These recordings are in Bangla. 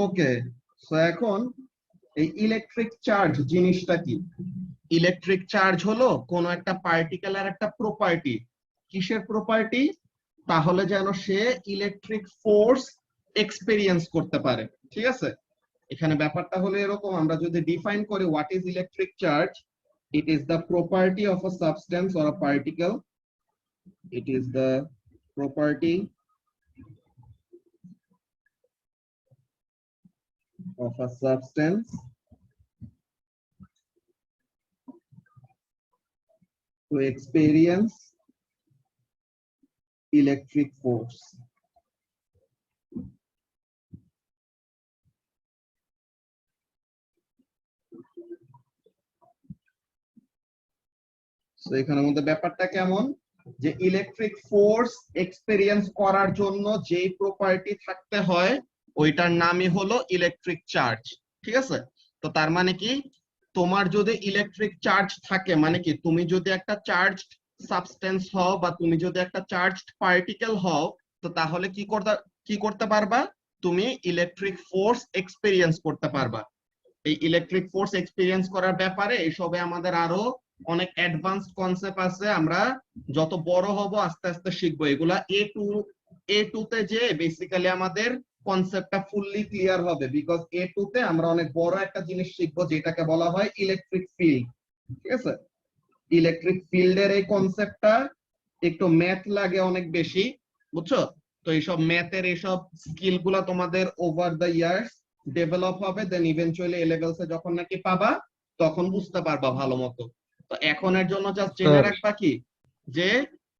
ওকে, সো এখন এই ইলেকট্রিক চার্জ জিনিসটা কি? ইলেকট্রিক চার্জ হলো কোন একটা পার্টিকেলের একটা প্রপার্টি। কিসের প্রপার্টি? তাহলে যেন সে ইলেকট্রিক ফোর্স এক্সপেরিয়েন্স করতে পারে। ঠিক আছে, এখানে ব্যাপারটা হলো এরকম, আমরা যদি ডিফাইন করি what is electric charge, it is the property of a substance or a particle, it is the property of a substance to experience electric force. So এখানের মধ্যে ব্যাপারটা কেমন, যে ইলেকট্রিক ফোর্স এক্সপেরিয়েন্স করার জন্য যে প্রপার্টি থাকতে হয় ওইটার নামই হলো ইলেকট্রিক চার্জ। ঠিক আছে, তো তার মানে কি, তোমার যদি ইলেকট্রিক চার্জ থাকে মানে কি, তুমি যদি একটা চার্জড সাবস্টেন্স হও বা তুমি যদি একটা চার্জড পার্টিকেল হও, তো তাহলে কি করতে পারবা, তুমি ইলেকট্রিক ফোর্স এক্সপেরিয়েন্স করতে পারবা। এই ইলেকট্রিক ফোর্স এক্সপেরিয়েন্স করার ব্যাপারে এসবে আমাদের আরো অনেক অ্যাডভান্সড কনসেপ্ট আছে, আমরা যত বড় হব আস্তে আস্তে শিখবো এগুলা। A2 তে যে বেসিক্যালি আমাদের কনসেপ্টটা ফুললি ক্লিয়ার হবে, বিকজ A2 তে আমরা অনেক বড় একটা জিনিস শিখবো যেটাকে বলা হয় ইলেকট্রিক ফিল্ড। ঠিক আছে, ইলেকট্রিক ফিল্ডের এই কনসেপ্টটা একটু ম্যাথ লাগে অনেক বেশি, বুঝছো? তো এইসব ম্যাথের এইসব স্কিল গুলা তোমাদের ওভার দ্য ইয়ার্স ডেভেলপ হবে, দেন ইভেনচুয়ালি এ লেভেলসে যখন নাকি পাবা তখন বুঝতে পারবা ভালো মতো। তো এখনের জন্য জাস্ট জেনে রাখবা কি, যে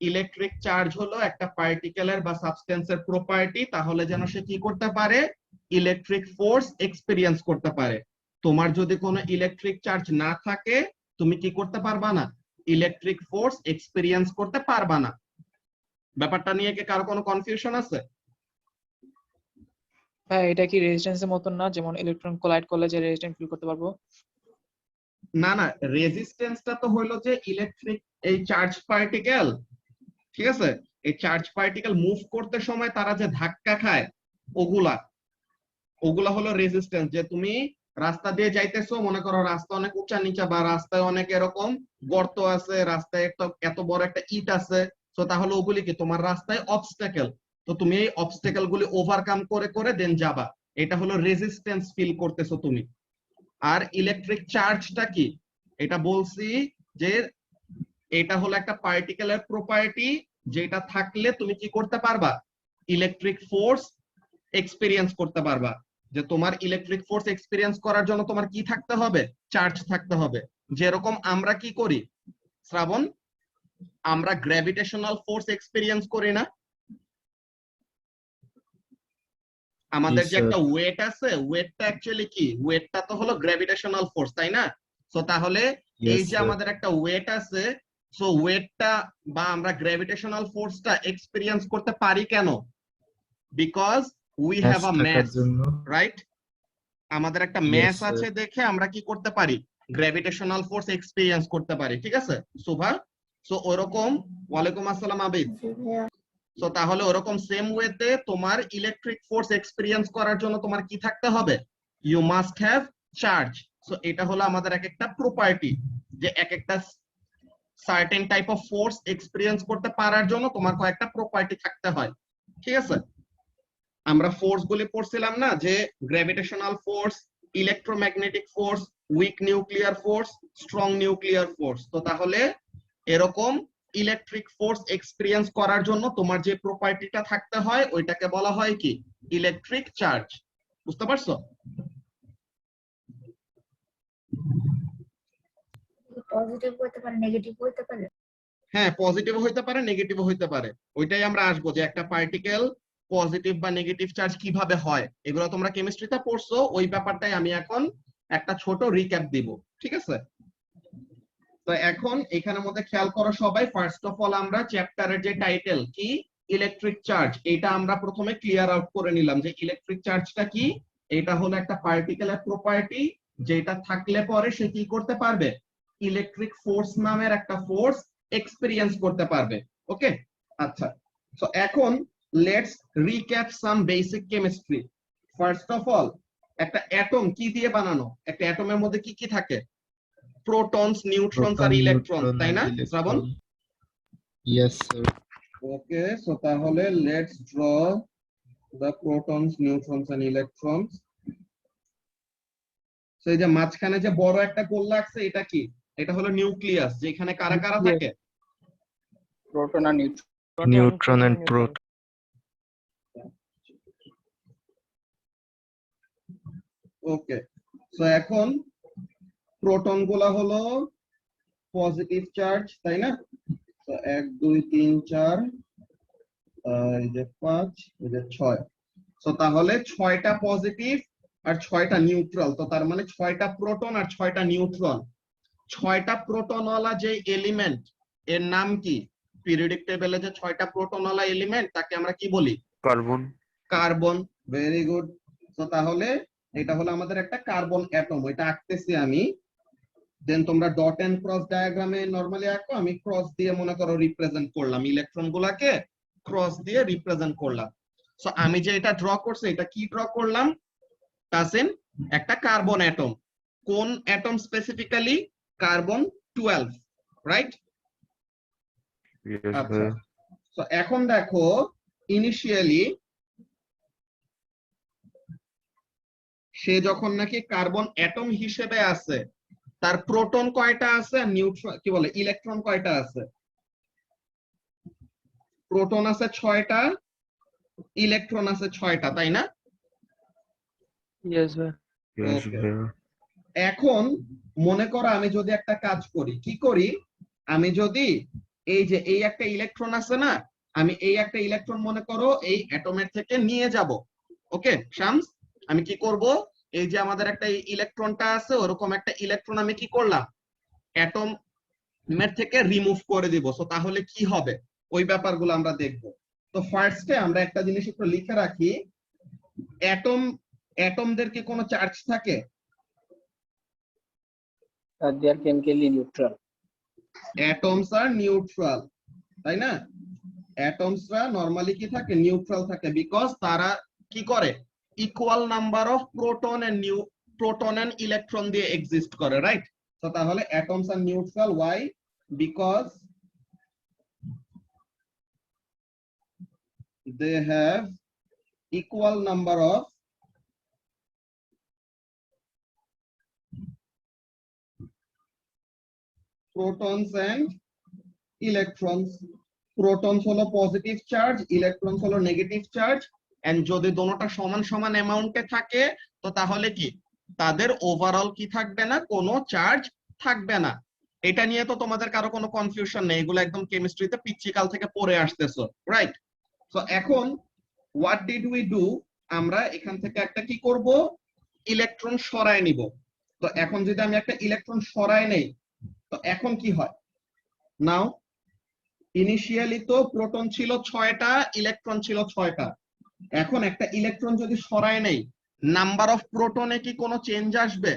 ইলেকট্রিক চার্জ হলো একটা পার্টিকেলের বা সাবস্টেন্সের প্রপার্টি, তাহলে যেন সে কি করতে পারে, ইলেকট্রিক ফোর্স এক্সপেরিয়েন্স করতে পারে। তোমার যদি কোনো ইলেকট্রিক চার্জ না থাকে তুমি কি করতে পারবা না, ইলেকট্রিক ফোর্স এক্সপেরিয়েন্স করতে পারবা না। ব্যাপারটা নিয়ে কি কারো কোনো কনফিউশন আছে? হ্যাঁ, এটা কি রেজিস্ট্যান্সের মতন না, যেমন ইলেকট্রন কোলাইড করলে যে রেজিস্ট্যান্স ফিল করতে পারবো? না না, রেজিস্ট্যান্সটা তো হলো যে ইলেকট্রিক এই চার্জ পার্টিকেল, ঠিক আছে, এই চার্জ পার্টিকেল মুভ করতে সময় তারা যে ধাক্কা খায় ওগুলা ওগুলা হলো রেজিস্ট্যান্স। যে তুমি রাস্তা দিয়ে যাইতেছো, মনে করো রাস্তা অনেক উঁচা নিচা বা রাস্তায় অনেক এরকম গর্ত আছে, রাস্তায় একটা এত বড় একটা ইট আছে, তো তাহলে ওগুলি কি তোমার রাস্তায় অবস্ট্যাকেল, তো তুমি এই অবস্ট্যাকেল গুলি ওভারকাম করে করে দেন যাবা, এটা হলো রেজিস্ট্যান্স ফিল করতেছো তুমি। আর ইলেকট্রিক চার্জটা কি, এটা বলছি যে এটা হলো একটা পার্টিকেলের প্রপার্টি, যেটা থাকলে তুমি কি করতে পারবা, ইলেকট্রিক ফোর্স এক্সপেরিয়েন্স করতে পারবা। যে তোমার ইলেকট্রিক ফোর্স এক্সপেরিয়েন্স করার জন্য তোমার কি থাকতে হবে, চার্জ থাকতে হবে। যেরকম আমরা কি করি শ্রাবণ, আমরা গ্র্যাভিটেশনাল ফোর্স এক্সপেরিয়েন্স করি না, আমাদের যে একটা ওয়েট আছে, ওয়েটটা অ্যাকচুয়ালি কি, ওয়েটটা তো হলো গ্র্যাভিটেশনাল ফোর্স, তাই না? সো তাহলে এই যে আমাদের একটা ওয়েট আছে, সো ওয়েটটা বা আমরা গ্র্যাভিটেশনাল ফোর্সটা এক্সপেরিয়েন্স করতে পারি কেন? Because we have a mass, right? আমাদের একটা ম্যাস আছে দেখে আমরা কি করতে পারি, গ্র্যাভিটেশনাল ফোর্স এক্সপেরিয়েন্স করতে পারি। ঠিক আছে শোভা, সো ওরকম, ওয়ালাইকুম আসসালাম আবিদ। সো তাহলে ওরকম সেম ওয়েতে তোমার ইলেকট্রিক ফোর্স এক্সপেরিয়েন্স করার জন্য তোমার কি থাকতে হবে, you must have charge. So এটা হলো আমাদের এক একটা প্রপার্টি, যে এক একটা certain type of force experience করতে পারার জন্য তোমার কয়েকটা প্রপার্টি থাকতে হয়। ঠিক আছে, আমরা ফোর্স গুলি পড়ছিলাম না, যে gravitational force, electromagnetic force, week nuclear force, strong nuclear force. তো তাহলে এরকম ইলেকট্রিক ফোর্স এক্সপেরিয়েন্স করার জন্য তোমার যে প্রপার্টিটা থাকতে হয় ওইটাকে বলা হয় কি, ইলেকট্রিক চার্জ। বুঝতে পারছো? পজিটিভ হতে পারে, নেগেটিভ হতে পারে। হ্যাঁ, পজিটিভ হইতে পারে, নেগেটিভ হইতে পারে। ওইটাই আমরা আসবো, যে একটা পার্টিকেল পজিটিভ বা নেগেটিভ চার্জ কিভাবে হয়, এগুলো তোমরা কেমিস্ট্রিতে পড়ছো, ওই ব্যাপারটাই আমি এখন একটা ছোট রিক্যাপ দিব। ঠিক আছে, তো এখন এখানের মধ্যে খেয়াল করো সবাই, ফার্স্ট অফ অল আমরা চ্যাপ্টারের যে টাইটেল কি, ইলেকট্রিক চার্জ, এটা আমরা প্রথমে ক্লিয়ার আউট করে নিলাম যে ইলেকট্রিক চার্জটা কি। এটা হলো একটা পার্টিকেলের প্রপার্টি, যেটা থাকলে পরে সে কি করতে পারবে, ইলেকট্রিক ফোর্স নামের একটা ফোর্স এক্সপেরিয়েন্স করতে পারবে। ওকে, আচ্ছা, তো এখন let's recap some basic chemistry. First of all একটা অ্যাটম কি দিয়ে বানানো? একটা অ্যাটমের মধ্যে কি কি থাকে? প্রোটনস, নিউট্রনস আর Proton, ইলেকট্রনস, neutron, তাই and না Srabon? electron. Yes, sir. Okay, so তাহলে let's draw the protons, neutrons and electrons. সেই যে মাঝখানে যে বড় একটা গোল লাগছে, এটা কি? এটা হলো নিউক্লিয়াস, যেখানে কারা কারা Nucleus. থাকে? proton and neutron. Neutron and proton. Okay, so এখন প্রোটন গুলা হলো পজিটিভ চার্জ, তাই না? তো 1 2 3 4 এই যে 5 এই যে 6, সো তাহলে 6টা পজিটিভ আর 6টা নিউট্রাল, তো তার মানে 6টা প্রোটন আর 6টা নিউট্রন। 6টা প্রোটনওয়ালা যে এলিমেন্ট, এর নাম কি? পিরিয়ডিক টেবিলে যে 6টা প্রোটনওয়ালা এলিমেন্ট, তাকে আমরা কি বলি? Carbon. কার্বন। Very good. তো তাহলে এটা হলো আমাদের একটা কার্বন অ্যাটম, এটা আঁকতেছি আমি। দেন তোমরা ডট এন্ড ক্রস ডায়াগ্রামে নরমালি আঁকো, আমি ক্রস দিয়ে মনে করো রিপ্রেজেন্ট করলাম, ইলেকট্রন গুলাকে ক্রস দিয়ে রিপ্রেজেন্ট করলাম। সো আমি যে এটা ড্র করছি, এটা কি ড্র করলাম তাসিন? একটা কার্বন অ্যাটম। কোন atom specifically? Carbon 12, right? Yes, আচ্ছা, sir. তো এখন দেখো ইনিশিয়ালি সে যখন নাকি কার্বন অ্যাটম হিসেবে আছে, তার প্রোটন কয়টা আছে আর নিউট্রন কি বলে ইলেকট্রন কয়টা আছে? প্রোটন আছে 6টা, ইলেকট্রন আছে 6টা, তাই না? Yes, sir. Yes, Okay. sir. এখন মনে করো আমি যদি একটা কাজ করি, কি করি? আমি যদি এই যে এই একটা ইলেকট্রন আছে না, আমি এই একটা ইলেকট্রন মনে করো এই অ্যাটমের থেকে নিয়ে যাব। ওকে শামস, আমি কি করব? এই যে আমাদের একটা ইলেকট্রনটা আছে, ওরকম একটা ইলেকট্রন আমি কি করলাম? অ্যাটমের থেকে রিমুভ করে দিব। সো তাহলে কি হবে? ওই ব্যাপারগুলো আমরা দেখব। তো ফার্স্টে আমরা একটা জিনিস একটু লিখে রাখি, অ্যাটমদের কি কোনো চার্জ থাকে? They are chemically neutral. Atoms are neutral, তাই না? অ্যাটমসরা নরমালি কি থাকে? নিউট্রাল থাকে, বিকজ তারা কি করে? Equal number of proton and electron দিয়ে এক্সিস্ট করে, রাইট? তো তাহলে atoms are neutral, why? Because they have equal number of protons and electrons. protons হলো পজিটিভ চার্জ, ইলেকট্রনস হলো নেগেটিভ চার্জ, এন্ড যদি দুটোটা সমান সমান অ্যামাউন্টে থাকে, তো তাহলে কি তাদের ওভারঅল কি থাকবে না? কোনো চার্জ থাকবে না। এটা নিয়ে তো তোমাদের কারো কোনো কনফিউশন নেই, এগুলো একদম কেমিস্ট্রিতে পিচ্চিকাল থেকে পড়ে আসতেছো, রাইট? সো এখন হোয়াট ডিড উই ডু? আমরা এখান থেকে একটা কি করব? ইলেকট্রন সরায় নিব। তো এখন যদি আমি একটা ইলেকট্রন সরায় নেই, তো এখন কি হয়? নাও ইনিশিয়ালি তো প্রোটন ছিল 6টা, ইলেকট্রন ছিল 6টা। এখন একটা ইলেকট্রন যদি সরায় নেই, নাম্বার অফ প্রোটনে কি কোনো চেঞ্জ আসবে?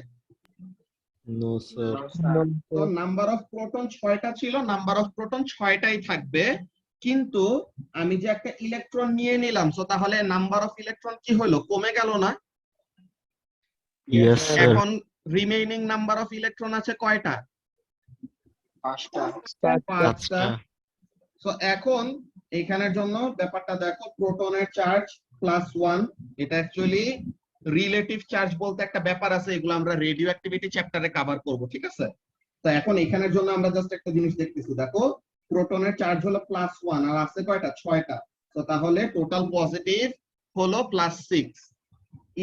No, sir. তো নাম্বার অফ প্রোটন 6টা ছিল, নাম্বার অফ প্রোটন 6টাই থাকবে। কিন্তু আমি যে একটা ইলেকট্রন নিয়ে নিলাম, সো তাহলে নাম্বার অফ ইলেকট্রন কি হলো? কমে গেল না? Yes, sir. এখন রিমেইনিং নাম্বার অফ ইলেকট্রন আছে কয়টা? 5টা. 5টা। সো এখন এখানের জন্য ব্যাপারটা দেখো, প্রোটনের চার্জ +1, এটা অ্যাকচুয়ালি রিলেটিভ চার্জ বলতে একটা ব্যাপার আছে, এগুলো আমরা রেডিও অ্যাক্টিভিটি চ্যাপ্টারে কভার করব, ঠিক আছে? তো এখন এখানের জন্য আমরা জাস্ট একটা জিনিস দেখতেছি, দেখো প্রোটনের চার্জ হলো +1 আর আছে কয়টা? 6টা। তো তাহলে টোটাল পজিটিভ হলো +6,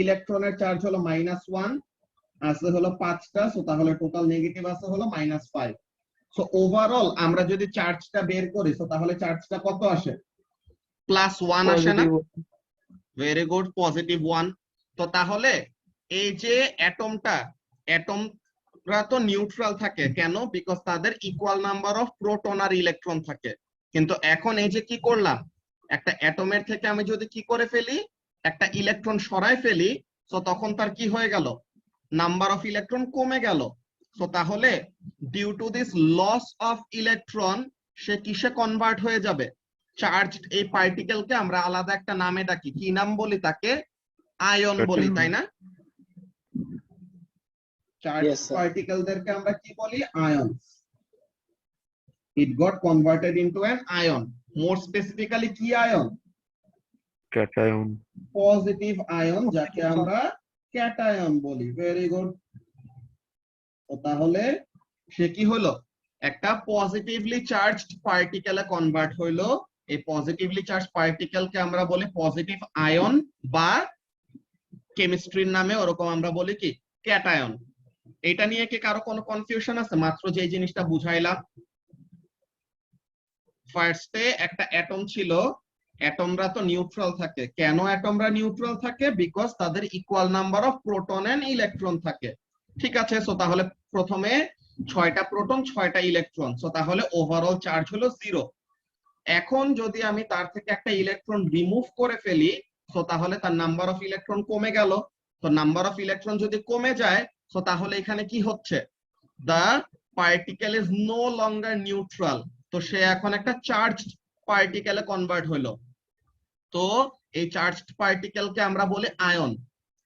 ইলেকট্রনের চার্জ হলো -1, আছে হলো 5টা, সো তাহলে টোটাল নেগেটিভ আছে হলো -5। সো ওভারঅল আমরা যদি চার্জটা বের করি, সো তাহলে চার্জটা কত আসে? +1 আসে না? Very good, +1। তো তাহলে এই যে অ্যাটমরা তো নিউট্রাল থাকে কেন? বিকজ তাদের ইকুয়াল নাম্বার অফ প্রোটন আর ইলেকট্রন থাকে। কিন্তু এখন এই যে কি করলাম, একটা অ্যাটমের থেকে আমি যদি কি করে ফেলি? একটা ইলেকট্রন সরাই ফেলি, তো তখন তার কি হয়ে গেল? নাম্বার অফ ইলেকট্রন কমে গেল। সো তাহলে due to this loss of electron, সে কিসে কনভার্ট হয়ে যাবে? চার্জ। এই পার্টিকেলকে আমরা আলাদা একটা নামে ডাকি, কি নাম বলি তাকে? আয়ন বলি, তাই না? Charge Yes, sir. পার্টিকেলদেরকে আমরা কি বলি? Ions. It got converted into an ion. More specifically কি আয়ন? cation, পজিটিভ আয়ন, যাকে আমরা ক্যাটায়ন বলি। Very good. তো তাহলে সে কি হলো? একটা পজিটিভলি চার্জড পার্টিকেলে কনভার্ট হইলো। এই পজিটিভলি চার্জ পার্টিকেলকে আমরা বলি পজিটিভ আয়ন, বা কেমিস্ট্রির নামে ওরকম আমরা বলি কি? ক্যাটায়ন। এটা নিয়ে কি কারো কোনো কনফিউশন আছে? মাত্র যে জিনিসটা বুঝাইলাম, ফার্স্টে একটা অ্যাটম ছিল, অ্যাটমরা তো নিউট্রাল থাকে। কেন অ্যাটমরা নিউট্রাল থাকে? বিকজ তাদের equal number of proton and electron থাকে। ঠিক আছে, সো তাহলে প্রথমে 6টা প্রোটন 6টা ইলেকট্রন, সো তাহলে ওভারঅল চার্জ হলো 0। এখন যদি আমি তার থেকে একটা ইলেকট্রন রিমুভ করে ফেলি, সো তাহলে তার নাম্বার অফ ইলেকট্রন কমে গেল। তো নাম্বার অফ ইলেকট্রন যদি কমে যায়, সো তাহলে এখানে কি হচ্ছে? The particle is no longer neutral. তো সে এখন একটা চার্জড পার্টিকেলে কনভার্ট হলো। তো এই চার্জড পার্টিকেলকে আমরা বলি আয়ন।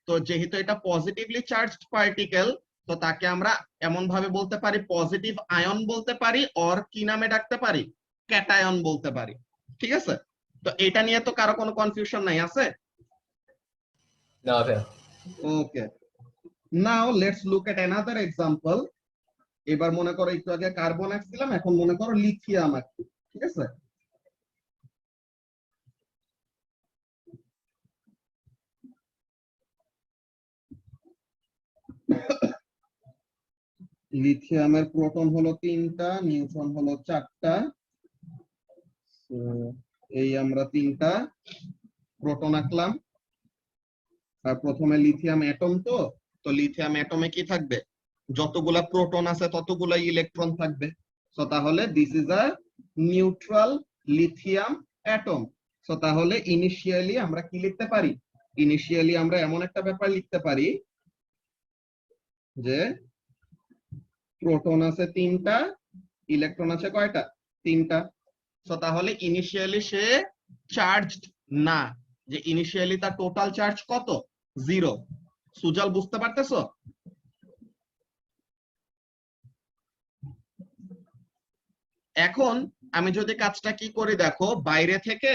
তো যেহেতু এটা পজিটিভলি চার্জড পার্টিকেল, তো তাকে আমরা এমন ভাবে বলতে পারি পজিটিভ আয়ন বলতে পারি, অর কি নামে ডাকতে পারি? ক্যাটায়ন বলতে পারি। ঠিক আছে, তো এটা নিয়ে তো কারো কোনো কনফিউশন নাই, আছে? No, sir. Okay, now let's look at another example. এবার মনে করো একটু আগে কার্বন আসছিলাম, এখন মনে করো লিথিয়াম আসছে। ঠিক আছে, লিথিয়ামের প্রোটন হলো 3টা, নিউট্রন হলো 4টা। এই আমরা 3টা প্রোটন আঁকলাম। আর প্রথমে লিথিয়াম অ্যাটম, তো লিথিয়াম অ্যাটমে কি থাকবে? যতগুলা প্রোটন আছে ততগুলা ইলেকট্রন থাকবে। সো তাহলে this is a neutral lithium atom. So তাহলে ইনিশিয়ালি আমরা কি লিখতে পারি? ইনিশিয়ালি আমরা এমন একটা ব্যাপার লিখতে পারি যে প্রোটন আছে 3টা, ইলেকট্রন আছে কয়টা? 3টা। সো তাহলে ইনিশিয়ালি সে চার্জড না, যে ইনিশিয়ালি তার টোটাল চার্জ কত? 0। সুজল বুঝতে পারতেছো? এখন আমি যদি কাজটা কি করি দেখো, বাইরে থেকে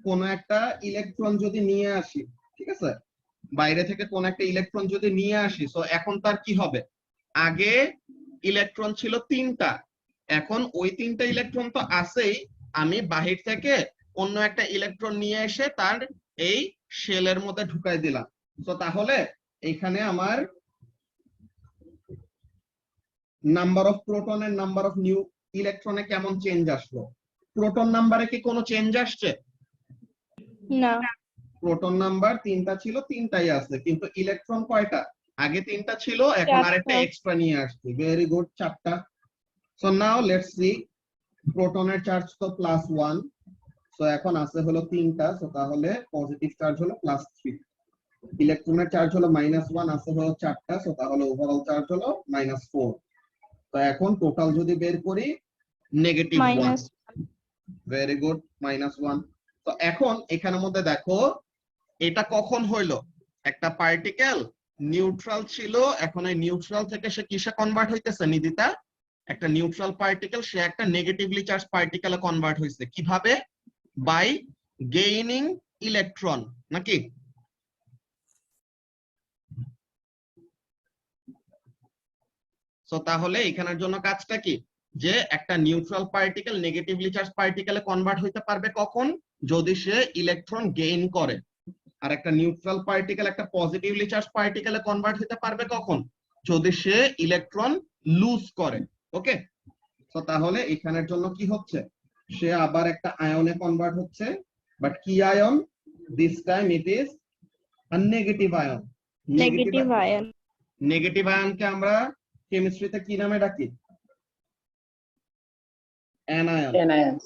কোন একটা ইলেকট্রন যদি নিয়ে আসি, ঠিক আছে, বাইরে থেকে কোন একটা ইলেকট্রন যদি নিয়ে আসি, তো এখন তার কি হবে? আগে ইলেকট্রন ছিল 3টা, এখন ওই 3টা ইলেকট্রন তো আছেই, আমি বাহির থেকে অন্য একটা ইলেকট্রন নিয়ে এসে তার এই শেলের মধ্যে ঢুকাই দিলাম। তো তাহলে এখানে আমার নাম্বার অফ প্রোটন এর নাম্বার অফ নিউ ইলেকট্রনে কেমন চেঞ্জ আসলো? প্রোটন নাম্বারে কি কোনো চেঞ্জ আসছে? না। প্রোটন নাম্বার 3টা ছিল, 3টাই আছে, কিন্তু ইলেকট্রন কয়টা? আগে 3টা ছিল, এখন আরেকটা 4টা। এক্সট্রা নিয়ে আসছে। ভেরি গুড, 4টা। সো নাও লেটস সি, প্রোটনের চার্জ তো +1, সো এখন আছে হলো 3টা, সো তাহলে পজিটিভ চার্জ হলো +3। ইলেকট্রনের চার্জ হলো -1, আছে হলো 4টা, সো তাহলে ওভারঅল চার্জ হলো -4। তো এখন টোটাল যদি বের করি, -1। Very good, -1। তো এখন এখানের মধ্যে দেখো এটা কখন হইলো? একটা পার্টিকেল নিউট্রাল ছিল, এখন এই নিউট্রাল থেকে সে কিসে কনভার্ট হইতেছে? নিদিতা, একটা নিউট্রাল পার্টিকেল সে একটা নেগেটিভলি চার্জ পার্টিকেলে কনভার্ট হইছে। কিভাবে? বাই গেইনিং ইলেকট্রন, নাকি? সো তাহলে এখানের জন্য কাজটা কি? যে একটা নিউট্রাল পার্টিকেল নেগেটিভলি চার্জ পার্টিকেলে কনভার্ট হইতে পারবে কখন? যদি সে ইলেকট্রন গেইন করে। আর একটা নিউট্রাল পার্টিকেল একটা পজিটিভলি চার্জ পার্টিকেলে কনভার্ট হতে পারবে কখন? যদি সে ইলেকট্রন লুজ করে। ওকে, তো তাহলে এখানের জন্য কি হচ্ছে? সে আবার একটা আয়নে কনভার্ট হচ্ছে, বাট কি ion? This time it is a negative ion. Negative ion. Negative আয়নকে আমরা কেমিস্ট্রিতে কি নামে ডাকি? Anion. anions.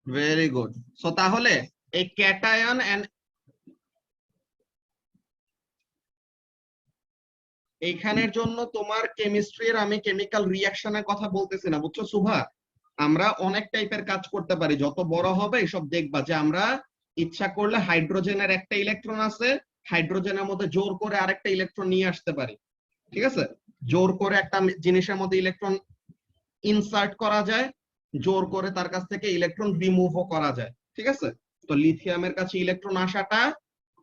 Very good. So তাহলে এই ক্যাটায়ন এন্ড এইখানের জন্য তোমার কেমিস্ট্রির আমি কেমিক্যাল রিঅ্যাকশনের কথা বলতেছি না, বুঝছো সুভা? আমরা অনেক টাইপের কাজ করতে পারি, যত বড় হবে এসব দেখবা যে আমরা ইচ্ছা করলে হাইড্রোজেনের একটা ইলেকট্রন আছে, হাইড্রোজেনের মধ্যে জোর করে আরেকটা ইলেকট্রন নিয়ে আসতে পারি। ঠিক আছে, জোর করে একটা জিনিসের মধ্যে ইলেকট্রন ইনসার্ট করা যায়, জোর করে তার কাছ থেকে ইলেকট্রন রিমুভও করা যায়। ঠিক আছে, তো লিথিয়ামের কাছে ইলেকট্রন আসাটা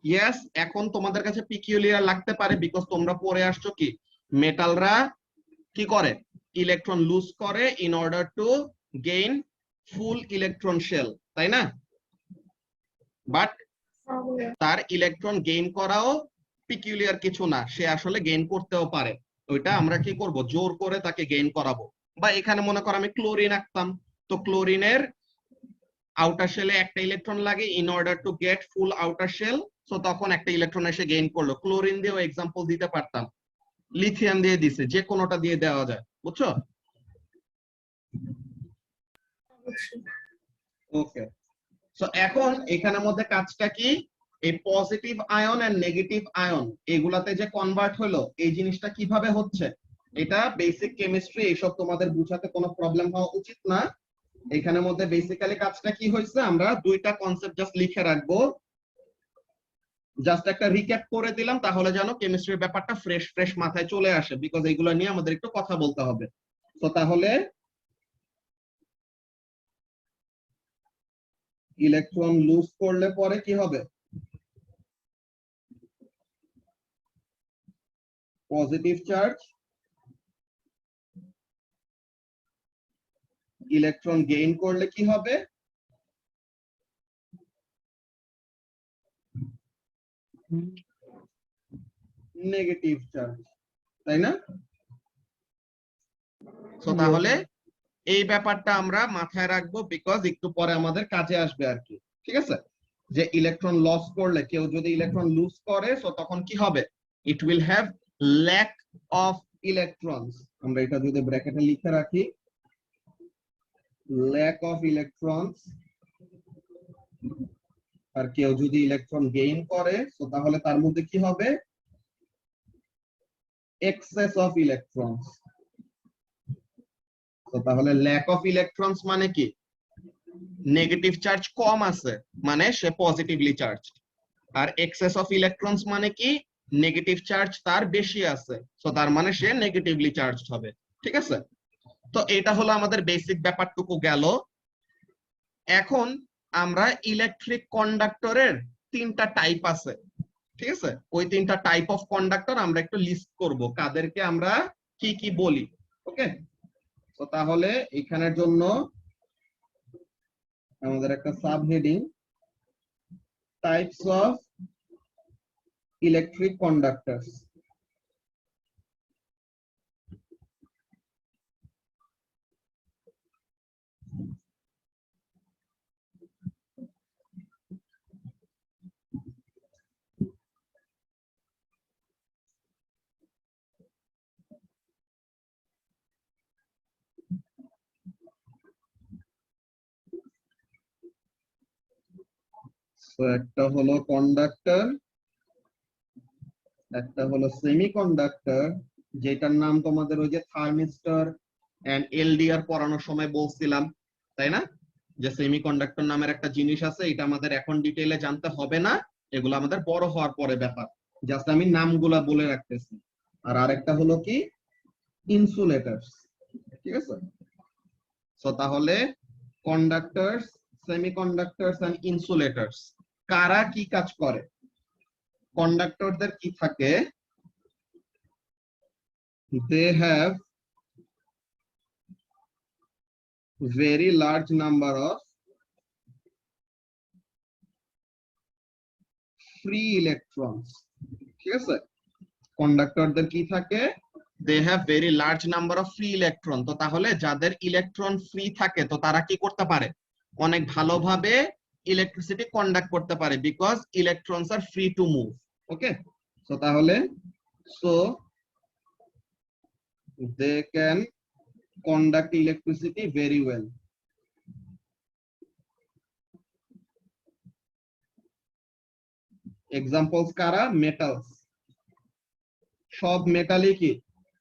ইয়েস এখন তোমাদের কাছে পিকিউলিয়ার লাগতে পারে, বিকজ তোমরা পড়ে আসছো কি মেটালরা কি করে ইলেকট্রন লুজ করে in order to gain full electron shell, তাই না? বাট তার ইলেকট্রন গেইন করাও পিকিউলিয়ার কিছু না, সে আসলে গেইন করতেও পারে। ওইটা আমরা কি করব, জোর করে তাকে গেইন করাবো। বা এখানে মনে করো আমি ক্লোরিন আঁকতাম, তো ক্লোরিনের আউটার শেলে একটা ইলেকট্রন লাগে in order to get full outer shell, so তখন একটা ইলেকট্রন এসে গেইন করলো। ক্লোরিন দিয়েও এক্সাম্পল দিতে পারতাম, লিথিয়াম দিয়ে দিছে, যে কোনোটা দিয়ে দেওয়া যায়, বুঝছো? ওকে, সো এখন এখানের মধ্যে কাজটা কি, এই positive ion and negative ion এগুলাতে যে কনভার্ট হলো, এই জিনিসটা কিভাবে হচ্ছে, এটা বেসিক কেমিস্ট্রি, এইসব তোমাদের বুঝাতে কোনো প্রবলেম হওয়া উচিত না। এখানের মধ্যে বেসিক্যালি কাজটা কি হয়েছে, আমরা দুইটা কনসেপ্ট জাস্ট লিখে রাখবো, জাস্ট একটা রিক্যাপ করে দিলাম, তাহলে যেন কেমিস্ট্রির ব্যাপারটা ফ্রেশ ফ্রেশ মাথায় চলে আসে, বিকজ এইগুলো নিয়ে আমাদের একটু কথা বলতে হবে। তো তাহলে ইলেকট্রন লুজ করলে পরে কি হবে, পজিটিভ চার্জ, ইলেকট্রন গেইন করলে কি হবে, নেগেটিভ চার্জ, তাই না? তো তাহলে এই ব্যাপারটা আমরা মাথায় রাখবো, বিকজ একটু পরে আমাদের কাজে আসবে আর কি। ঠিক আছে, যে ইলেকট্রন লস করলে, কেউ যদি ইলেকট্রন লুজ করে, সো তখন কি হবে, it will have lack of electrons. আমরা এটা যদি ব্র্যাকেটে লিখে রাখি, ল্যাক অফ ইলেকট্রনস। আর কেউ যদি ইলেকট্রন গেইন করে, সো তাহলে তার মধ্যে কি হবে, এক্সেস অফ ইলেকট্রনস। তো তাহলে ল্যাক অফ ইলেকট্রনস মানে কি, নেগেটিভ চার্জ কম আছে, মানে সে পজিটিভলি চার্জ। আর এক্সেস অফ ইলেকট্রনস মানে কি, নেগেটিভ চার্জ তার বেশি আছে, সো তার মানে সে নেগেটিভলি চার্জড হবে। ঠিক আছে, তো এটা হলো আমাদের বেসিক ব্যাপারটুকু গেল। এখন আমরা ইলেকট্রিক কন্ডাক্টরের তিনটা টাইপ আছে, ঠিক আছে, ওই তিনটা টাইপ অফ কন্ডাক্টর আমরা একটু লিস্ট করব, কাদেরকে আমরা কি কি বলি। ওকে, তো তাহলে এখানের জন্য আমাদের একটা sub heading, types of electric কন্ডাক্টরস। একটা হলো কন্ডাক্টর, একটা হলো সেমিকন্ডাক্টর, যেটার নাম তোমাদের ওই যে থার্মিস্টর এন্ড এলডিআর পড়ানোর সময় বলছিলাম, তাই না, যে সেমিকন্ডাক্টর নামের একটা জিনিস আছে, এটা আমাদের এখন ডিটেইলে জানতে হবে না, এগুলো আমাদের বড় হওয়ার পরে ব্যাপার, জাস্ট আমি নামগুলা বলে রাখতেছি। আর আরেকটা হলো কি, ইনসুলেটরস। ঠিক আছে, সো তাহলে কন্ডাক্টরস, সেমিকন্ডাক্টরস এন্ড ইনসুলেটরস কারা কি কাজ করে। কন্ডাক্টরদের কি থাকে, they have very large number of free electrons। ঠিক আছে, কন্ডাক্টরদের কি থাকে, they have very large number of free electron। তো তাহলে যাদের ইলেকট্রন ফ্রি থাকে, তো তারা কি করতে পারে, অনেক ভালোভাবে ইলেকট্রিসিটি কন্ডাক্ট করতে পারে, because electrons are free to move. Okay, so তাহলে so they can conduct electricity very well। Examples কারা, মেটালস, সব মেটালই কি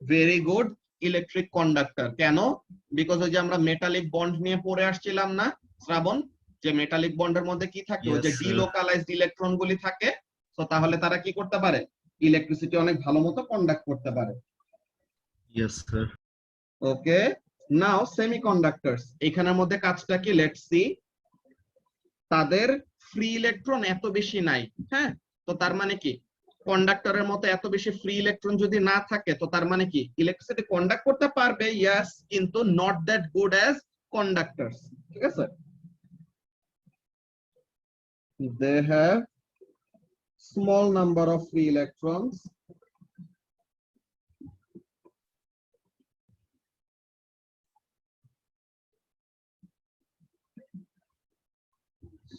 ভেরি গুড ইলেকট্রিক কন্ডাক্টর। কেন, বিকজ ওই যে আমরা মেটালিক বন্ড নিয়ে পড়ে আসছিলাম না শ্রাবণ, যে মেটালিক বন্ডের মধ্যে কি থাকে, ওই যে ডিলোকালাইজড ইলেকট্রন গুলি থাকে, তো তাহলে তারা কি করতে পারে, ইলেকট্রিসিটি অনেক ভালো মতো কন্ডাক্ট করতে পারে। Yes, sir. ওকে, নাও সেমিকন্ডাক্টরস, এখানের মধ্যে কাজটা কি, লেটস সি। তাদের ফ্রি ইলেকট্রন এত বেশি নাই, হ্যাঁ, তো তার মানে কি কন্ডাক্টরের মতো এত বেশি ফ্রি ইলেকট্রন যদি না থাকে, তো তার মানে কি ইলেকট্রিসিটি কন্ডাক্ট করতে পারবে, ইয়েস, কিন্তু নট দ্যাট গুড অ্যাজ কন্ডাক্টরস, ঠিক আছে। They have small number of free electrons,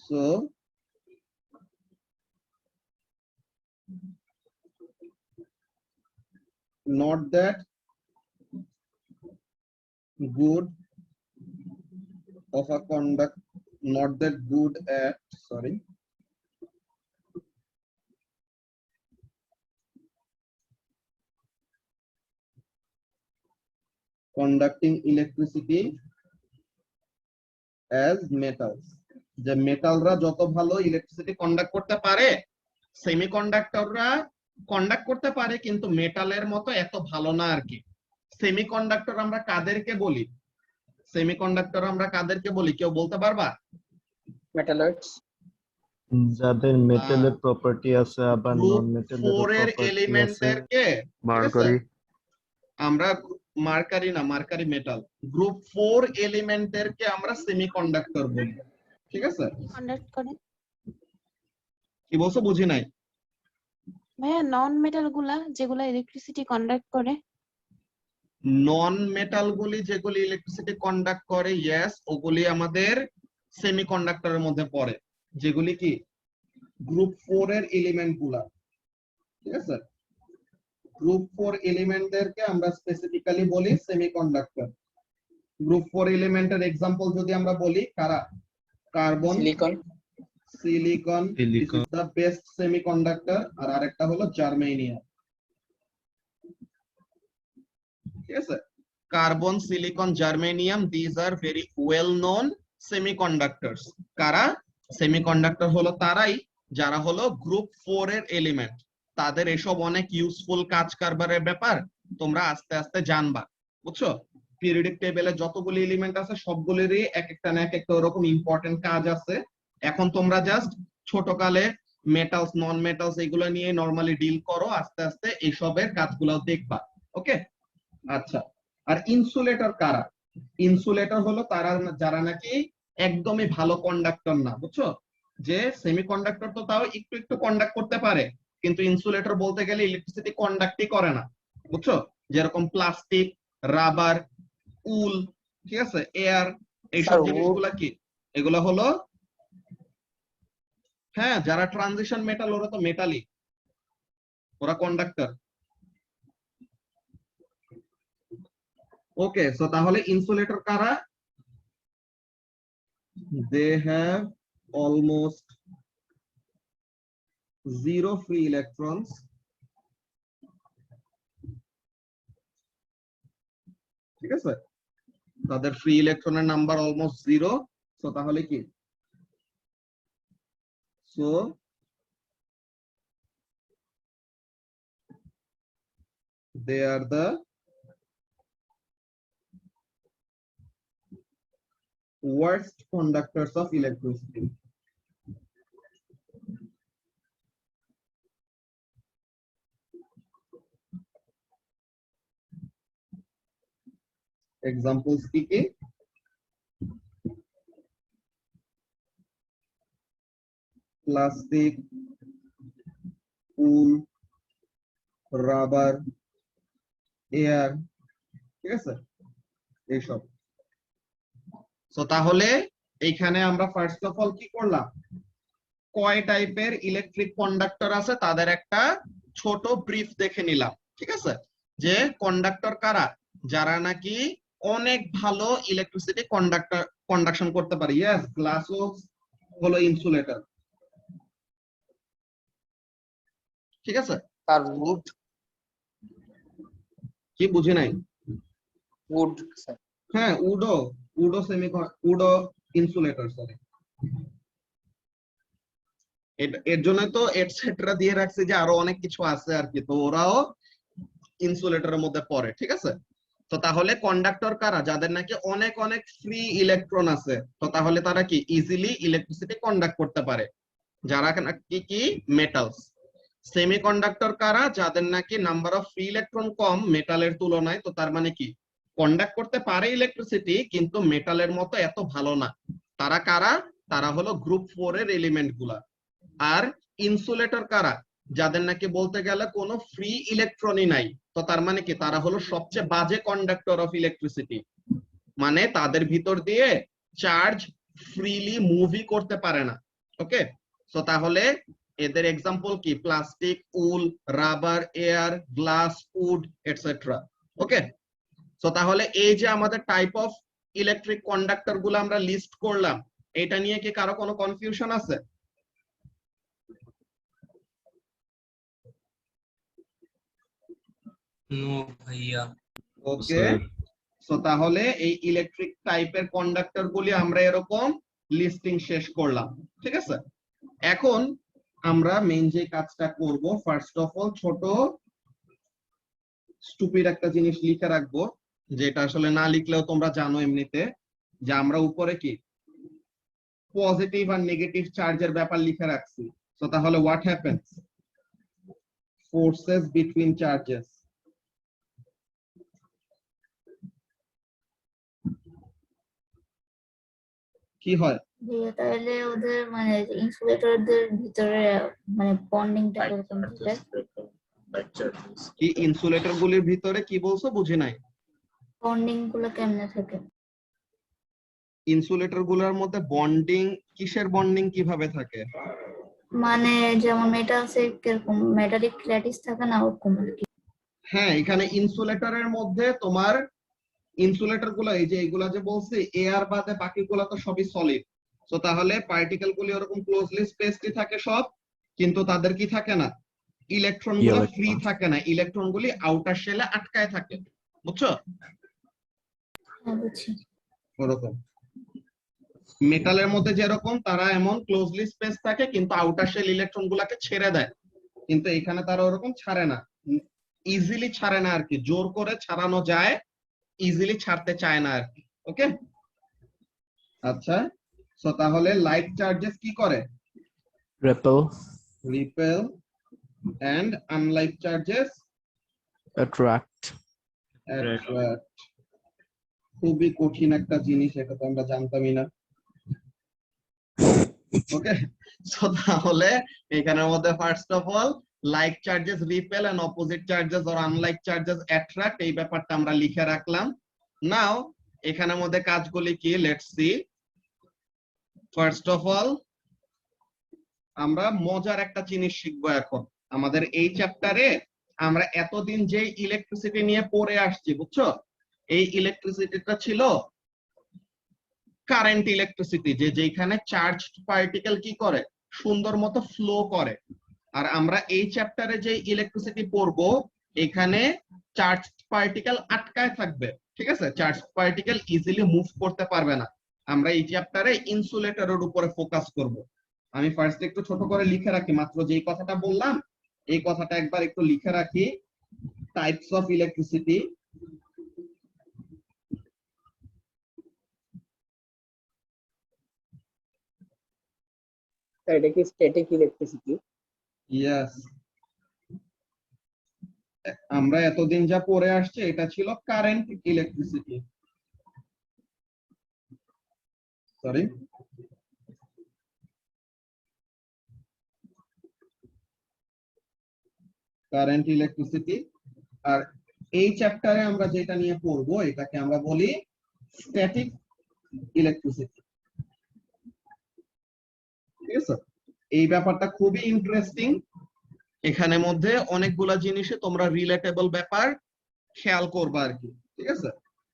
so not that good of a conduct, not that good at, sorry, conducting electricity as metals, যে মেটালরা যত ভালো ইলেকট্রিসিটি কন্ডাক্ট করতে পারে, সেমিকন্ডাক্টররা কন্ডাক্ট করতে পারে কিন্তু মেটালের মতো এত ভালো না আর কি। সেমিকন্ডাক্টর আমরা কাদেরকে বলি, সেমিকন্ডাক্টর আমরা কাদেরকে বলি, কেউ বলতে পারবা? মেটালয়েডস। যাদের মেটালের প্রপার্টি আছে আবার নন মেটালের 4 এর প্রপার্টি আছে। এলিমেন্টদেরকে, মার্কারি। আমরা মার্কারি না, মার্কারি মেটাল, গ্রুপ 4 এলিমেন্টদেরকে আমরা সেমিকন্ডাক্টর বলি, ঠিক আছে। কন্ডাক্ট করে কি বলছো, বুঝি নাই। ভাইয়া নন মেটাল গুলা যেগুলা ইলেকট্রিসিটি কন্ডাক্ট করে। নন মেটাল গুলি যেগুলি ইলেকট্রিসিটি কন্ডাক্ট করে, ইয়েস, ওগুলি আমাদের সেমিকন্ডাক্টরের মধ্যে পড়ে, যেগুলি কি গ্রুপ 4 এর এলিমেন্ট গুলা, ঠিক আছে। গ্রুপ 4 এলিমেন্টদেরকে আমরা স্পেসিফিক্যালি বলি সেমিকন্ডাক্টর। গ্রুপ 4 এলিমেন্টের এক্সাম্পল যদি আমরা বলি, কারা? Carbon, silicon. Silicon, this is the best semiconductor, আর আরেকটা হলো জার্মেনিয়াম, ঠিক আছে। Carbon, silicon, germanium, this are very well known semiconductors. কারা? সেমিকন্ডাক্টর হলো তারাই যারা হলো গ্রুপ 4 এর এলিমেন্ট। তাদের এসব অনেক ইউজফুল কাজ কারবারের ব্যাপার, তোমরা আস্তে আস্তে জানবা, বুঝছো। পিরিয়ডিক টেবিলে যতগুলি এলিমেন্ট আছে সবগুলিরই এক একটা না এক একটা ওরকম ইম্পর্টেন্ট কাজ আছে। এখন তোমরা জাস্ট ছোটকালে মেটালস, নন মেটালস এগুলো নিয়ে নরমালি ডিল করো, আস্তে আস্তে এইসবের কাজগুলো দেখবা, ওকে। আচ্ছা, আর ইনসুলেটর কারা? ইনসুলেটর হলো তারা যারা নাকি একদমই ভালো কন্ডাক্টর না, বুঝছো। যে সেমিকন্ডাক্টর তো তাও একটু একটু কন্ডাক্ট করতে পারে, কিন্তু ইনসুলেটর বলতে গেলে ইলেকট্রিসিটি কন্ডাক্টই করে না, বুঝছো। যেরকম প্লাস্টিক, রাবার, উল, ঠিক আছে, এয়ার, এইসব জিনিসগুলা কি, এগুলো হলো, হ্যাঁ, যারা ট্রানজিশন মেটাল ওরা তো মেটালই, ওরা কন্ডাক্টর। ওকে, সো তাহলে ইনসুলেটর কারা? They have almost zero free electrons, ঠিক আছে। তাদের ফ্রি ইলেকট্রনের নাম্বার অলমোস্ট 0, সো তাহলে কি, so they are the worst conductors of electricity. Examples কি? প্লাস্টিক, উল, রাবার, এয়ার, ঠিক আছে, এইসব। সো তাহলে এইখানে আমরা ফার্স্ট অফ অল কি করলাম, কয় টাইপের ইলেকট্রিক কন্ডাক্টর আছে তাদের একটা ছোট ব্রিফ দেখে নিলাম, ঠিক আছে। যে কন্ডাক্টর কারা? যারা নাকি অনেক ভালো ইলেকট্রিসিটি কন্ডাকশন করতে পারে, ইয়েস, গ্লাসও হলো ইনসুলেটর, ঠিক আছে। আর উড। কি বুঝি নাই? Wood sir. হ্যাঁ, উডো, উডো ইনসুলেটর, সরি। এর জন্য তো এটসেট্রা দিয়ে রাখছে যে আরো অনেক কিছু আছে আর কি, তো ওরাও ইনসুলেটরের মধ্যে পড়ে, ঠিক আছে? তো তাহলে কন্ডাক্টর কারা? যাদের নাকি অনেক অনেক ফ্রি ইলেকট্রন আছে, তো তাহলে তারা কি ইজিলি ইলেকট্রিসিটি কন্ডাক্ট করতে পারে, যারা নাকি কি মেটালস। সেমিকন্ডাক্টর কারা? যাদের নাকি নাম্বার অফ ফ্রি ইলেকট্রন কম মেটালের তুলনায়, তো তার মানে কি কন্ডাক্ট করতে পারে ইলেকট্রিসিটি কিন্তু মেটালের মতো এত ভালো না। তারা কারা? তারা হলো গ্রুপ 4 এর এলিমেন্ট গুলা। আর ইনসুলেটর কারা? যাদের নাকি বলতে গেলে কোনো ফ্রি ইলেকট্রনই নাই, তো তার মানে কি তারা হলো সবচেয়ে বাজে কন্ডাক্টর অফ ইলেকট্রিসিটি, মানে তাদের ভিতর দিয়ে চার্জ ফ্রিলি মুভই করতে পারে না। ওকে, সো তাহলে এদের এক্সাম্পল কি? Plastic, wool, rubber, air, glass, wood etcetera. Okay, so তাহলে এই যে আমাদের টাইপ অফ ইলেকট্রিক কন্ডাক্টর গুলো আমরা লিস্ট করলাম, এটা নিয়ে কি কারো কোনো কনফিউশন আছে? নো ভাইয়া। ওকে, সো তাহলে এই ইলেকট্রিক টাইপের কন্ডাক্টর গুলি আমরা এরকম লিস্টিং শেষ করলাম, ঠিক আছে? এখন আমরা মেইন যে কাজটা করব, ফার্স্ট অফ অল ছোট স্টুপিড একটা জিনিস লিখে রাখবো, যেটা আসলে না লিখলেও তোমরা জানো এমনিতে, যে আমরা উপরে কি পজিটিভ আর নেগেটিভ চার্জের ব্যাপার লিখে রাখছি। সো তাহলে what happens? Forces between charges. কি হয়? ভাইয়া তাহলে ওদের মানে ইনসুলেটরদের ভিতরে মানে বন্ডিংটা এরকম থাকে। কি ইনসুলেটর গুলির ভিতরে কি বলছো? বুঝি নাই। বন্ডিং গুলো কেমনে থাকে? ইনসুলেটর গুলোর মধ্যে বন্ডিং, কিসের বন্ডিং, কিভাবে থাকে? মানে যেমন মেটালসে কিরকম মেটালিক ল্যাটিস থাকে না, ওরকম আর কি। হ্যাঁ, এখানে ইনসুলেটরের মধ্যে তোমার ইনসুলেটর গুলো এই যে এগুলা যে বলছি এয়ার বাদে বাকিগুলো তো সবই সলিড। সো তাহলে পার্টিকেল গুলি ওরকম ক্লোজলি স্পেসড থাকে সব, কিন্তু তাদের কি থাকে না? ইলেকট্রন গুলো ফ্রি থাকে না, ইলেকট্রন গুলি আউটার শেলে আটকায় থাকে, বুঝছো? হ্যাঁ বুঝছি। ওরকম মেটালের মধ্যে যেরকম তারা এমন ক্লোজলি স্পেস থাকে কিন্তু আউটার শেল ইলেকট্রন গুলাকে ছেড়ে দেয়, কিন্তু এখানে তারা ওরকম ছাড়ে না, ইজিলি ছাড়ে না আর কি, জোর করে ছাড়ানো যায়, ইজিলি ছাড়তে চায় না আর কি। ওকে, আচ্ছা, সো তাহলে লাইট চার্জেস কি করে? Repel, repel, and unlike charges attract. Attract. খুবই কঠিন একটা জিনিস, এটা তো আমরা জানতামই না। ওকে, সো তাহলে এখানের মধ্যে first of all like charges repel and opposite charges or unlike charges attract, এই ব্যাপারটা আমরা লিখে রাখলাম। নাও এখানের মধ্যে কাজগুলি কি? Let's see. First of all আমরা মজার একটা জিনিস শিখবো এখন। আমাদের এই চ্যাপ্টারে আমরা এতদিন যে ইলেকট্রিসিটি নিয়ে পড়ে আসছি, বুঝছো, এই ইলেকট্রিসিটিটা ছিল কারেন্ট ইলেকট্রিসিটি, যে যেখানে চার্জ পার্টিকেল কি করে? সুন্দর মতো ফ্লো করে। আর আমরা এই চ্যাপ্টারে যে ইলেকট্রিসিটি পড়বো, এখানে চার্জ পার্টিকেল আটকায় থাকবে, ঠিক আছে? চার্জ পার্টিকেল ইজিলি মুভ করতে পারবে না। আমরা এই চ্যাপ্টারে ইনসুলেটরের উপরে ফোকাস করব। আমি ফার্স্ট একটু ছোট করে লিখে রাখি, মাত্র যেই কথাটা বললাম এই কথাটা একবার একটু লিখে রাখি। Types of electricity. এটা কি স্ট্যাটিক ইলেকট্রিসিটি? ইয়েস, আমরা এতদিন যা পড়ে আসছে এটা ছিল current electricity, sorry, current electricity. আর এই চ্যাপ্টারে আমরা যেটা নিয়ে পড়বো এটাকে আমরা বলি স্ট্যাটিক ইলেকট্রিসিটি, ঠিক আছে? এই ব্যাপারটা খুবই ইন্টারেস্টিং, এখানে মধ্যে অনেকগুলা জিনিসে তোমরা রিলেটেবল ব্যাপার খেয়াল করবা আর কি, ঠিক আছে?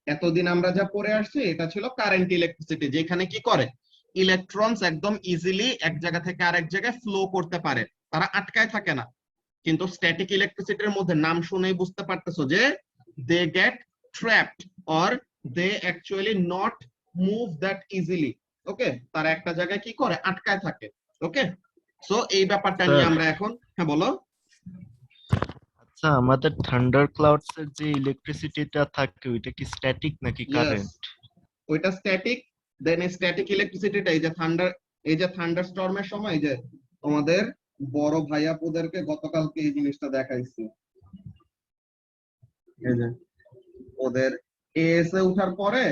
এতদিন আমরা যা পড়ে আসছি এটা ছিল কারেন্ট ইলেকট্রিসিটি, যেখানে কি করে ইলেকট্রনস একদম ইজিলি এক জায়গা থেকে আরেক জায়গায় ফ্লো করতে পারে, তারা আটকায় থাকে না। কিন্তু স্ট্যাটিক ইলেকট্রিসিটির মধ্যে নাম শুনেই বুঝতে পারতেছো যে they get trapped or they actually not move that easily. Okay, তারা একটা জায়গায় কি করে? আটকায় থাকে। ওকে, সো এই ব্যাপারটা নিয়ে আমরা এখন, হ্যাঁ বলো। আচ্ছা, আমাদের থান্ডার ক্লাউডস এর যে ইলেকট্রিসিটিটা থাকে ওইটা কি স্ট্যাটিক নাকি Yes. কারেন্ট? ওইটা স্ট্যাটিক, দেন স্ট্যাটিক ইলেকট্রিসিটিটা এই যে থান্ডার স্টর্মের সময় এই যে তোমাদের বড় ভাইয়াপুদেরকে গতকালকে এই জিনিসটা দেখাইছি। এই যে ওদের এএস এ উঠার পরে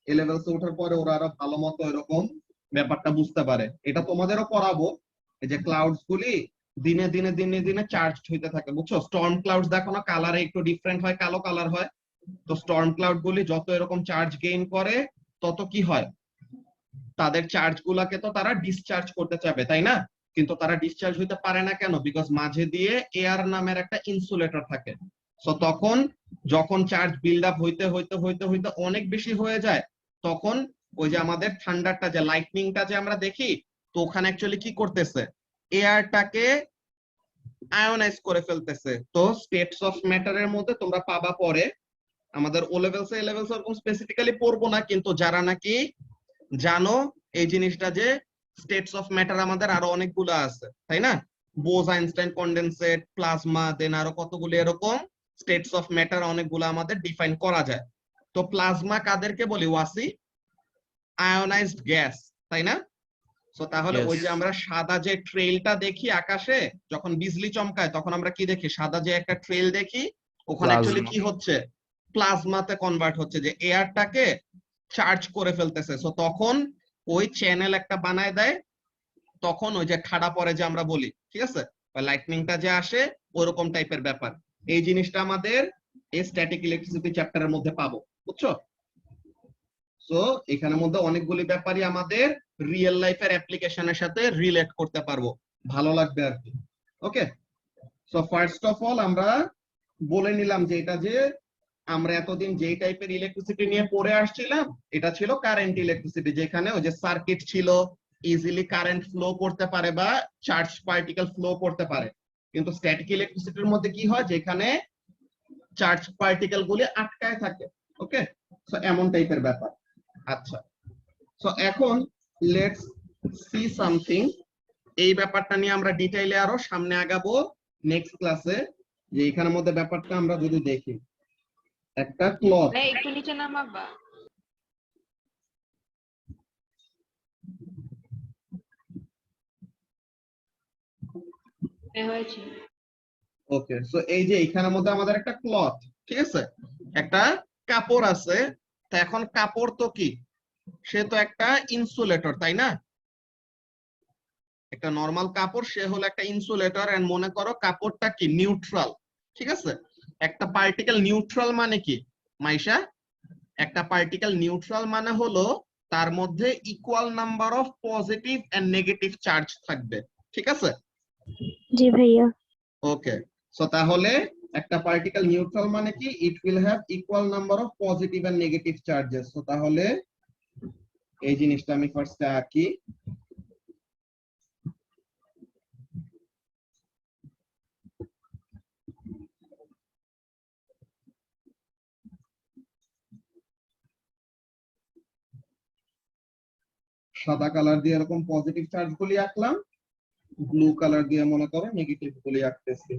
এ লেভেলস এ উঠার পরে ওরা আরো ভালো মতো এরকম ব্যাপারটা বুঝতে পারে। এটা তোমাদেরও পড়াবো। এই যে ক্লাউডস গুলি দিনে দিনে দিনে দিনে চার্জ হইতে থাকে, বুঝছো? স্টর্ম ক্লাউডস দেখো না, কালারে একটু ডিফারেন্ট হয়, কালো কালার হয়। তো স্টর্ম ক্লাউড গুলি যত এরকম চার্জ গেইন করে তত কি হয়, তাদের চার্জ গুলাকে তো তারা ডিসচার্জ করতে চাবে, তাই না? কিন্তু তারা ডিসচার্জ হইতে পারে না কেন? বিকজ মাঝে দিয়ে এয়ার নামের একটা ইনসুলেটর থাকে। সো তখন যখন চার্জ বিল্ড আপ হইতে হইতে হইতে হইতে অনেক বেশি হয়ে যায়, তখন ওই যে আমাদের থান্ডারটা যে লাইটনিংটা যে আমরা দেখি, তো ওখানে অ্যাকচুয়ালি কি করতেছে, এয়ারটাকে আয়োনাইজ করে ফেলতেছে। তো স্টেটস অফ ম্যাটারের মধ্যে তোমরা পাবা পরে, আমাদের ও লেভেলস এ লেভেলস এরকম স্পেসিফিক্যালি পড়বো না, কিন্তু যারা নাকি জানো এই জিনিসটা যে স্টেটস অফ ম্যাটার আমাদের আরো অনেকগুলো আছে, তাই না? বোস আইনস্টাইন কনডেনসেট, প্লাজমা, দেন আরো কতগুলো এরকম স্টেটস অফ ম্যাটার অনেকগুলো আমাদের ডিফাইন করা যায়। তো প্লাজমা কাদেরকে বলি ওয়াসি? আয়োনাইজড গ্যাস, তাই না? সো তাহলে Yes. ওই যে আমরা সাদা যে ট্রেইলটা দেখি আকাশে যখন বিজলি চমকায়, তখন আমরা কি দেখি? সাদা যে একটা ট্রেইল দেখি, ওখানে অ্যাকচুয়ালি কি হচ্ছে, প্লাজমাতে কনভার্ট হচ্ছে, যে এয়ারটাকে চার্জ করে ফেলতেছে। সো তখন ওই চ্যানেল একটা বানায় দেয়, তখন ওই যে ঠাডা পরে যে আমরা বলি, ঠিক আছে, লাইটনিংটা যে আসে ওরকম টাইপের ব্যাপার। এই জিনিসটা আমাদের এই স্ট্যাটিক ইলেকট্রিসিটি চ্যাপ্টারের মধ্যে পাবো, বুঝছো? সো এখানের মধ্যে অনেকগুলি ব্যাপারই আমাদের রিয়েল লাইফের অ্যাপ্লিকেশনের সাথে রিলেট করতে পারবো, ভালো লাগবে আর কি। ওকে, সো ফার্স্ট অফ অল আমরা বলে নিলাম যে এটা যে আমরা এতদিন যেই টাইপের ইলেকট্রিসিটি নিয়ে পড়ে আসছিলাম, এটা ছিল কারেন্ট ইলেকট্রিসিটি, যেখানে ওই যে সার্কিট ছিল, ইজিলি কারেন্ট ফ্লো করতে পারে বা চার্জ পার্টিকেল ফ্লো করতে পারে। কিন্তু স্ট্যাটিক ইলেকট্রিসিটির মধ্যে কি হয়, যেখানে চার্জ পার্টিকেল গুলি আটকায় থাকে। ওকে, সো এমন টাইপের ব্যাপার। আচ্ছা, সো এখন লেটস সি সামথিং। এই ব্যাপারটা নিয়ে আমরা ডিটেইলে আরো সামনে আগাবো নেক্সট ক্লাসে। যে এখানের মধ্যে ব্যাপারটা আমরা যদি দেখি, একটা ক্লথ, একটু নিচে নামাবা। হয়েছে। ওকে, সো এই যে এখানের মধ্যে আমাদের একটা ক্লথ, ঠিক আছে, একটা কাপড় আছে। তো এখন কাপড় তো কি, সে তো একটা ইনসুলেটর, তাই না? একটা নরমাল কাপড়, সে হলো একটা ইনসুলেটর। এন্ড মনে করো কাপড়টা কি নিউট্রাল, ঠিক আছে? একটা পার্টিকেল নিউট্রাল মানে কি মাইশা? একটা পার্টিকেল নিউট্রাল মানে হলো তার মধ্যে equal number of positive and negative charge থাকবে, ঠিক আছে? জি ভাইয়া। ওকে, সো তাহলে একটা পার্টিকেল নিউট্রাল মানে কি, it will have equal number of positive and negative charges. So তাহলে এই জিনিসটা আমি ফার্স্টে আঁকি। সাদা কালার দিয়ে এরকম পজিটিভ চার্জ গুলি আঁকলাম, ব্লু কালার দিয়ে মনে করো নেগেটিভ গুলি আঁকতেছি।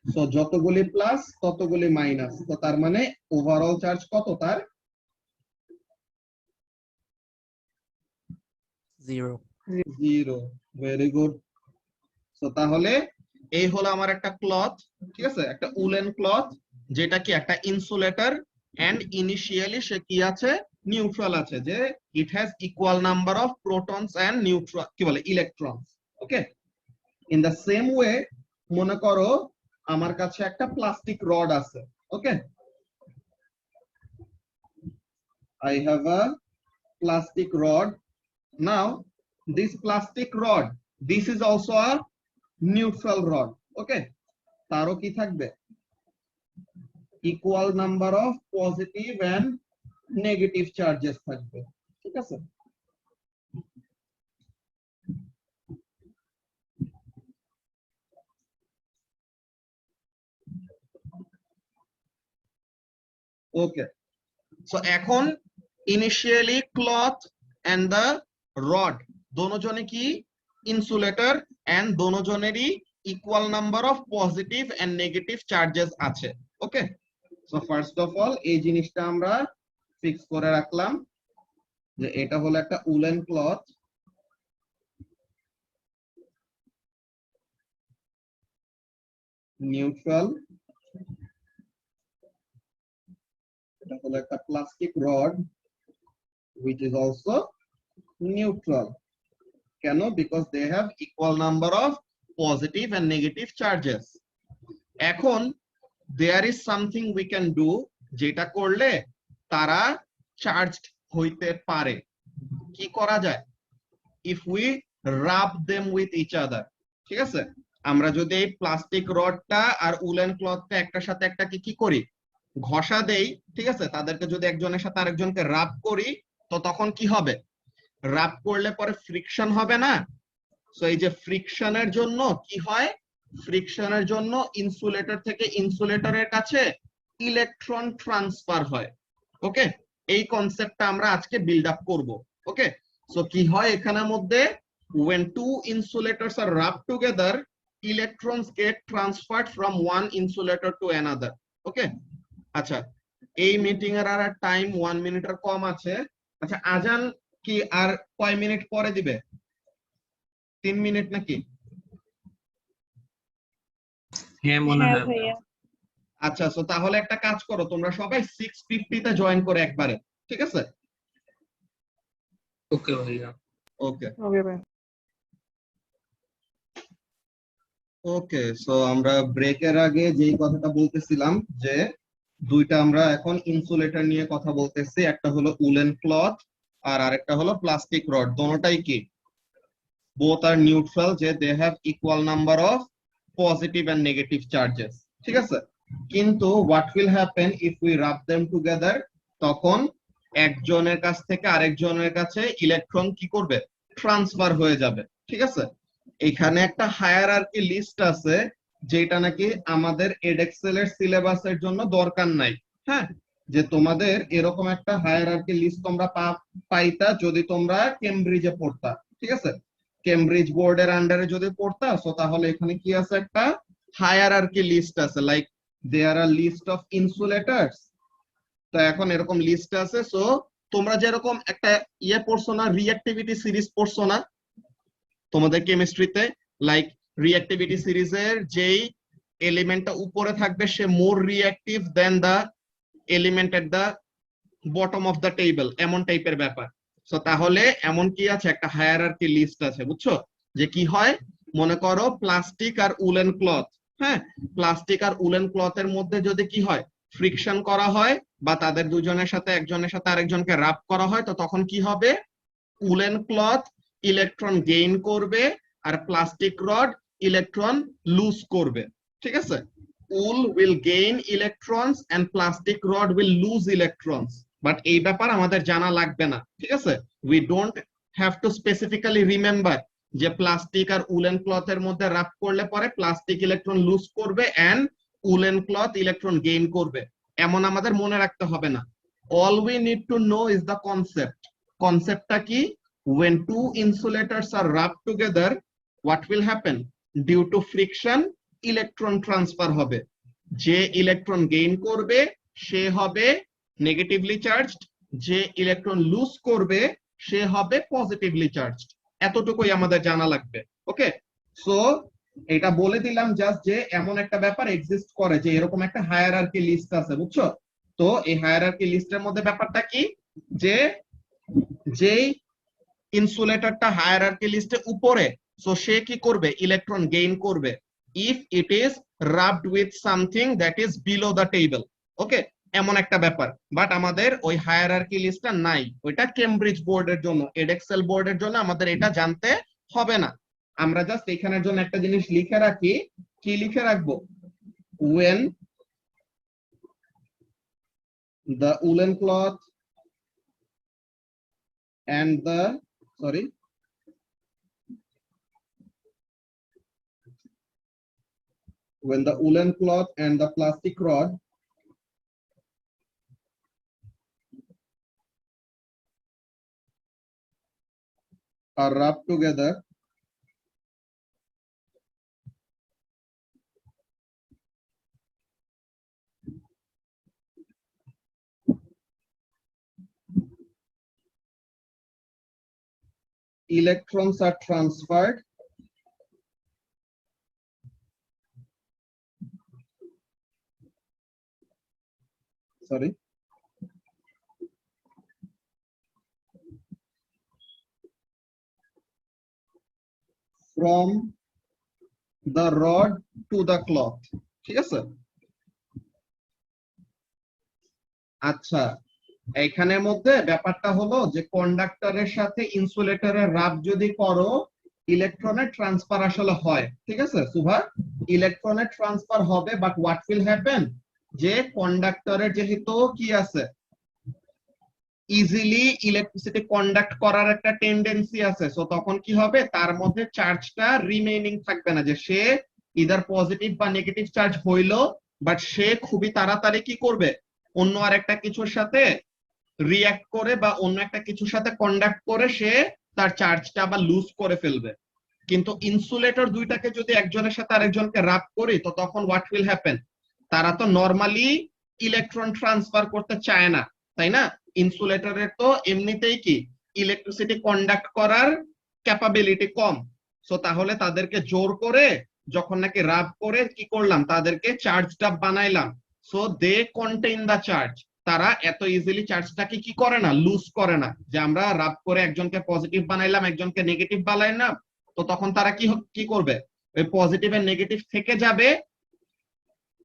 সো যতগুলি প্লাস ততগুলি মাইনাস, তো তার মানে ওভারঅল চার্জ কত তার? 0। Very good. সো তাহলে এই হলো আমার একটা ক্লথ, ঠিক আছে, একটা উলেন ক্লথ, যেটা কি একটা ইনসুলেটর। এন্ড ইনিশিয়ালি সে কি আছে, নিউট্রাল আছে, যে it has equal number of protons and neutron, কি বলে, electrons. Okay, in the same way মনে করো আমার কাছে একটা প্লাস্টিক রড আছে। ওকে, I have a plastic rod. Now this plastic rod, this is also a neutral rod. Okay, তারও কি থাকবে, equal number of positive and negative charges থাকবে, ঠিক আছে? ওকে, সো এখন initially cloth and the rod দোনোজনে কি ইনসুলেটর, এন্ড দোনোজনেরই equal number of positive and negative charges আছে। Okay, so first of all এই জিনিসটা আমরা ফিক্স করে রাখলাম যে এটা হলো একটা উলেন ক্লথ, নিউট্রাল, এটা হলো একটা plastic rod which is also neutral. কেন? Because they have equal number of positive and negative charges. এখন there is something we can do, যেটা করলে তারা চার্জড হইতে পারে। কি করা যায়? If we rub them with each other, ঠিক আছে, আমরা যদি এই প্লাস্টিক রডটা আর উলেন ক্লথটা একটার সাথে একটাকে কি করি, ঘষা দেই, ঠিক আছে, তাদেরকে যদি একজনের সাথে আরেকজনকে রাব করি, তো তখন কি হবে? রাব করলে পরে ফ্রিকশন হবে না? সো এই যে ফ্রিকশনের জন্য কি হয়, ফ্রিকশনের জন্য ইনসুলেটর থেকে ইনসুলেটরের কাছে ইলেকট্রন ট্রান্সফার হয়। ওকে, এই কনসেপ্টটা আমরা আজকে বিল্ড আপ করব। ওকে, সো কি হয় এখানের মধ্যে, when two insulators are rubbed together, electrons get transferred from one insulator to another. ওকে, আচ্ছা, এই মিটিং এর আর টাইম 1 মিনিটের কম আছে। আচ্ছা, আজান কি আর কয় মিনিট পরে দিবে? 3 মিনিট নাকি? হ্যাঁ মনে হয়। আচ্ছা, সো তাহলে একটা কাজ করো, তোমরা সবাই 6:50 তে জয়েন করে একবারে, ঠিক আছে? ওকে ভাইয়া। ওকে ওকে ভাই। ওকে, সো আমরা ব্রেকের আগে যেই কথাটা বলতেছিলাম যে দুইটা আমরা এখন ইনসুলেটর নিয়ে কথা বলতেছি, একটা হলো উলেন ক্লথ আর আরেকটা হলো প্লাস্টিক রড। দোনোটাই কি? both are neutral, যে they have equal number of positive and negative charges, ঠিক আছে? কিন্তু what will happen if we rub them together, তখন একজনের কাছ থেকে আরেকজনের কাছে ইলেকট্রন কি করবে? ট্রান্সফার হয়ে যাবে, ঠিক আছে? এখানে একটা হায়ারার্কি লিস্ট আছে যেটা নাকি আমাদের এডএক্সেল এর সিলেবাসের জন্য দরকার নাই। হ্যাঁ, যে তোমাদের এরকম একটা হায়ারার্কি লিস্ট তোমরা পাইতা যদি তোমরা কেমব্রিজে পড়তা, ঠিক আছে? কেমব্রিজ বোর্ডের আন্ডারে যদি পড়তা, সো তাহলে এখানে কি আছে, একটা হায়ারার্কি লিস্ট আছে, like there are list of insulators. তো এখন এরকম লিস্ট আছে। সো তোমরা যেরকম একটা ইয়ে পড়ছো না, রিঅ্যাক্টিভিটি সিরিজ পড়ছো না তোমাদের কেমিস্ট্রিতে, লাইক রিঅ্যাক্টিভিটি সিরিজের যেই এলিমেন্টটা উপরে থাকবে সে more reactive than the element at the bottom of the table, এমন টাইপের ব্যাপার। সো তাহলে এমন কি আছে, একটা হায়ারার্কি লিস্ট আছে, বুঝছো? যে কি হয়, মনে করো প্লাস্টিক আর উলেন ক্লথ, হ্যাঁ, প্লাস্টিক আর উলেন ক্লথের মধ্যে যদি কি হয়, ফ্রিকশন করা হয় বা তাদের দুজনের সাথে একজনের সাথে আরেকজনকে রাব করা হয়, তো তখন কি হবে? উলেন ক্লথ ইলেকট্রন গেইন করবে আর প্লাস্টিক রড ইলেকট্রন লুজ করবে, ঠিক আছে? Wool will gain electrons and plastic rod will lose electrons. But এই ব্যাপার আমাদের জানা লাগবে না, ঠিক আছে? We don't have to specifically remember যে প্লাস্টিক আর উলেন ক্লথের মধ্যে রাব করলে পরে প্লাস্টিক ইলেকট্রন লুজ করবে and woollen cloth electron gain করবে, এমন আমাদের মনে রাখতে হবে না। All we need to know is the concept. কনসেপ্টটা কি? when two insulators are rubbed together, what will happen? Due to friction, electron transfer হবে। যে ইলেকট্রন গেইন করবে সে হবে নেগেটিভলি চার্জড, যে ইলেকট্রন লুজ করবে সে হবে পজিটিভলি চার্জড। এতটুকুই আমাদের জানা লাগবে। ওকে, সো এটা বলে দিলাম জাস্ট যে এমন একটা ব্যাপার এক্সিস্ট করে যে এরকম একটা হায়ারার্কি লিস্ট আছে, বুঝছো? তো এই হায়ারার্কি লিস্টের মধ্যে ব্যাপারটা কি, যে যেই ইনসুলেটরটা হায়ারার্কি লিস্টে উপরে, সো সে কি করবে? ইলেকট্রন গেইন করবে if it is rubbed with something that is below the table. Okay, এমন একটা ব্যাপার। বাট আমাদের ওই হায়ারার্কি লিস্টটা নাই, ওইটা কেমব্রিজ বোর্ডের জন্য, এডএক্সেল বোর্ডের জন্য আমাদের এটা জানতে হবে না। আমরা জাস্ট এখানের জন্য একটা জিনিস লিখে রাখি। কি লিখে রাখবো? when the woolen cloth and the when the woolen cloth and the plastic rod are rubbed together, electrons are transferred from the rod to the cloth, ঠিক আছে? আচ্ছা, এইখানের মধ্যে ব্যাপারটা হলো যে কন্ডাক্টরের সাথে ইনসুলেটরের রাব যদি করো ইলেকট্রনের ট্রান্সফার আসলে হয়, ঠিক আছে সুভা? ইলেকট্রনের ট্রান্সফার হবে, বাট হোয়াট উইল হ্যাপেন, যে কন্ডাক্টরের যেহেতু কি আছে, ইজিলি ইলেকট্রিসিটি কন্ডাক্ট করার একটা টেন্ডেন্সি আছে, সো তখন কি হবে, তার মধ্যে চার্জটা রিমেইনিং থাকবে না, যে সে ইদার পজিটিভ বা নেগেটিভ চার্জ হইলো, বাট সে খুবই তাড়াতাড়ি কি করবে, অন্য আর একটা কিছুর সাথে রিঅ্যাক্ট করে বা অন্য একটা কিছুর সাথে কন্ডাক্ট করে সে তার চার্জটা আবার লুজ করে ফেলবে। কিন্তু ইনসুলেটর দুইটাকে যদি একজনের সাথে আরেকজনকে রাব করি, তো তখন হোয়াট উইল হ্যাপেন, তারা তো নরমালি ইলেকট্রন ট্রান্সফার করতে চায় না, তাই না? ইনসুলেটরের তো এমনিতেই কি ইলেকট্রিসিটি কন্ডাক্ট করার ক্যাপাবিলিটি কম, সো তাহলে তাদেরকে জোর করে যখন নাকি রাব করে কি করলাম, তাদেরকে চার্জটা বানাইলাম, so they contain the charge, তারা এত ইজিলি চার্জটাকে কি করে না, লুজ করে না। যে আমরা রাব করে একজনকে পজিটিভ বানাইলাম, একজনকে নেগেটিভ বানাইলাম, তো তখন তারা কি করবে, ওই পজিটিভ এর নেগেটিভ থেকে যাবে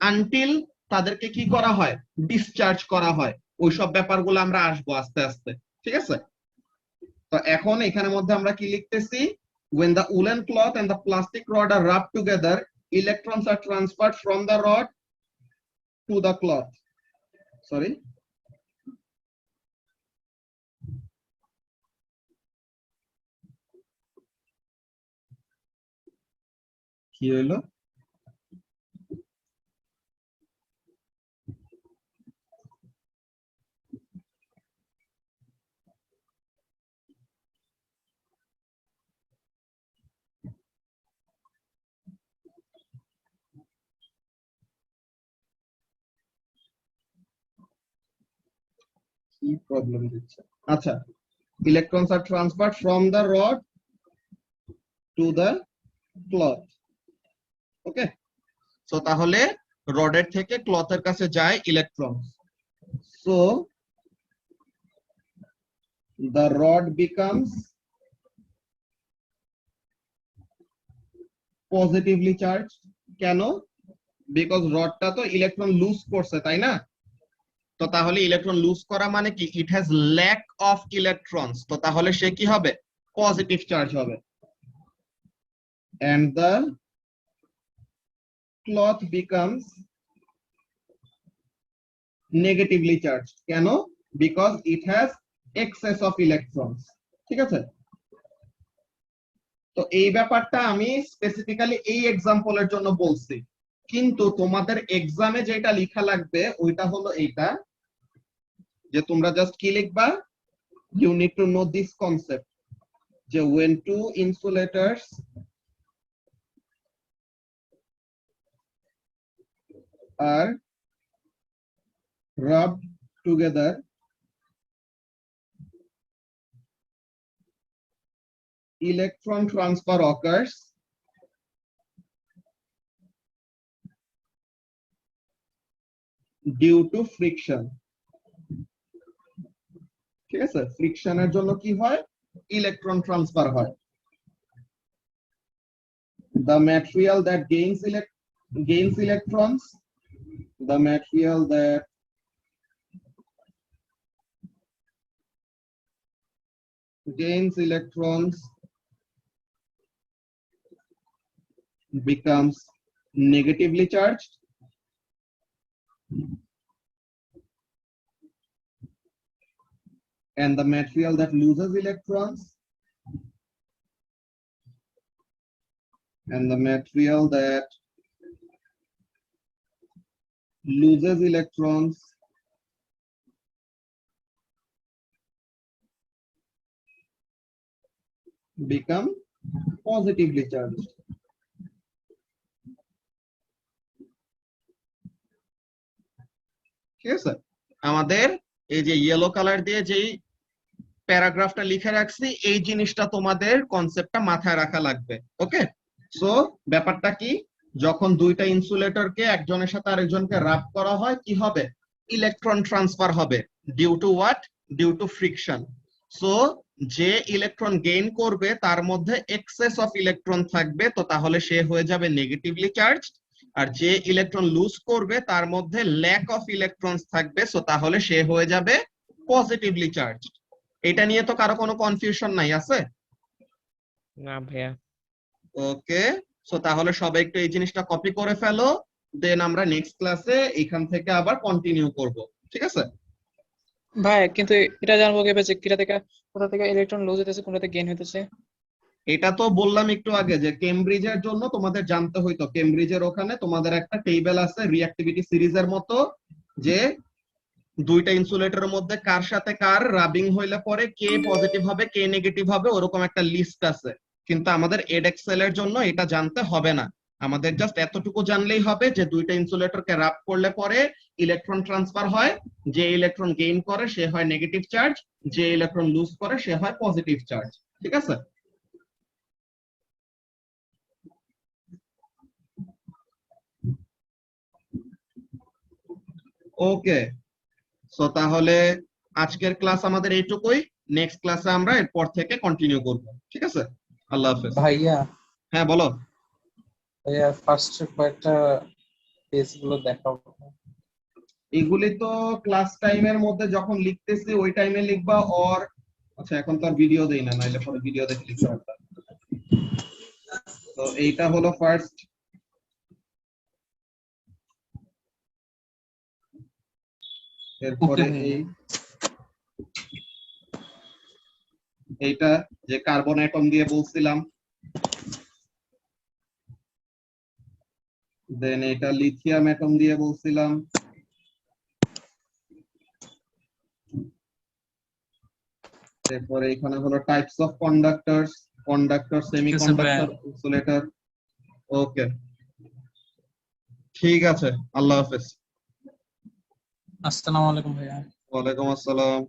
আনটিল তাদেরকে কি করা হয়, ডিসচার্জ করা হয়। ওইসব ব্যাপারগুলো আমরা আসবো আস্তে আস্তে, ঠিক আছে? তো এখন এখানের মধ্যে আমরা কি লিখতেছি, when the woolen cloth and the plastic rod are rubbed together, electrons are transferred from the rod to the cloth. Sorry, কি হইলো? কি প্রবলেম দিচ্ছে? আচ্ছা, electrons are transferred from the rod to the cloth. Okay, so তাহলে রডের থেকে ক্লথের কাছে যায় electron, so the rod becomes positively charged. কেন? বিকজ রডটা তো ইলেকট্রন লুজ করছে, তাই না? তো তাহলে ইলেকট্রন লুজ করা মানে কি, it has lack of electrons, তো তাহলে সে কি হবে, পজিটিভ চার্জ হবে। and the cloth becomes negatively charged. কেন? because it has excess of electrons, ঠিক আছে? তো এই ব্যাপারটা আমি স্পেসিফিক্যালি এই এক্সাম্পলের জন্য বলছি, কিন্তু তোমাদের এক্সামে যেটা লেখা লাগবে ওইটা হলো এইটা, যে তোমরা জাস্ট কি লিখবা, you need to know this concept, যে when two insulators are rubbed together, electron transfer occurs due to friction. ঠিক আছে? ফ্রিকশনের জন্য কি হয়, ইলেকট্রন ট্রান্সফার হয়। The material that gains electrons, the material that gains electrons becomes negatively charged, and the material that loses electrons become positively charged. ঠিক আছে? আমাদের এই যে ইয়েলো কালার দিয়ে যেই প্যারাগ্রাফটা লিখে রাখছি, এই জিনিসটা তোমাদের কনসেপ্টটা মাথায় রাখা লাগবে। ওকে, সো ব্যাপারটা কি, যখন দুইটা ইনসুলেটরকে একজনের সাথে আরেকজনকে রাব করা হয় কি হবে, ইলেকট্রন ট্রান্সফার হবে, due to what, due to friction. So যে ইলেকট্রন গেইন করবে তার মধ্যে এক্সেস অফ ইলেকট্রন থাকবে, তো তাহলে সে হয়ে যাবে নেগেটিভলি চার্জ। আর যে ইলেকট্রন লুজ করবে তার মধ্যে ল্যাক অফ ইলেকট্রনস থাকবে, সো তাহলে সে হয়ে যাবে পজিটিভলি চার্জ। এটা নিয়ে তো কারো কোনো কনফিউশন নাই, আছে? না ভাইয়া। ওকে, সো তাহলে সবাই একটু এই জিনিসটা কপি করে ফেলো, দেন আমরা নেক্সট ক্লাসে এখান থেকে আবার কন্টিনিউ করব, ঠিক আছে? ভাই কিন্তু এটা জানবো কিভাবে যে কোথা থেকে ইলেকট্রন লুজ হইতেছে, কোথা থেকে গেইন হইতেছে? এটা তো বললাম একটু আগে যে কেমব্রিজের জন্য তোমাদের জানতে হইতো, কেমব্রিজের ওখানে তোমাদের একটা টেবিল আছে রিঅ্যাক্টিভিটি সিরিজের মতো, যে দুইটা ইনসুলেটরের মধ্যে কার সাথে কার রাবিং হইলে পরে কে পজিটিভ হবে কে নেগেটিভ হবে ওরকম একটা লিস্ট আছে। কিন্তু আমাদের এডএক্সএল এর জন্য এটা জানতে হবে না, আমাদের জাস্ট এতটুকু জানলেই হবে যে দুইটা ইনসুলেটরকে রাব করলে পরে ইলেকট্রন ট্রান্সফার হয়, যে ইলেকট্রন গেইন করে সে হয় নেগেটিভ চার্জ, যে ইলেকট্রন লুজ করে সে হয় পজিটিভ চার্জ, ঠিক আছে? ওকে, সো তাহলে আজকের ক্লাস আমাদের এইটুকুই, নেক্সট ক্লাসে আমরা এরপর থেকে কন্টিনিউ করব, ঠিক আছে? আল্লাহ হাফেজ। ভাইয়া হ্যাঁ বলো। ভাইয়া ফার্স্ট কয়েকটা পেজ গুলো দেখাবো। এগুলি তো ক্লাস টাইমের মধ্যে যখন লিখতেছি ওই টাইমে লিখবা, অর আচ্ছা এখন তো আর ভিডিও দেই না, নাইলে পরে ভিডিও দেখে লিখতে পারতাম। তো এইটা হলো ফার্স্ট, এরপরে এইটা যে কার্বন অ্যাটম দিয়ে বলছিলাম, দেন এটা লিথিয়াম অ্যাটম দিয়ে বলছিলাম, এরপরে এখানে হলো types of conductors, conductor, semiconductor, insulator. Okay, ঠিক আছে, আল্লাহ হাফেজ। আসসালামু আলাইকুম ভাইয়া। ওয়ালাইকুম আসসালাম।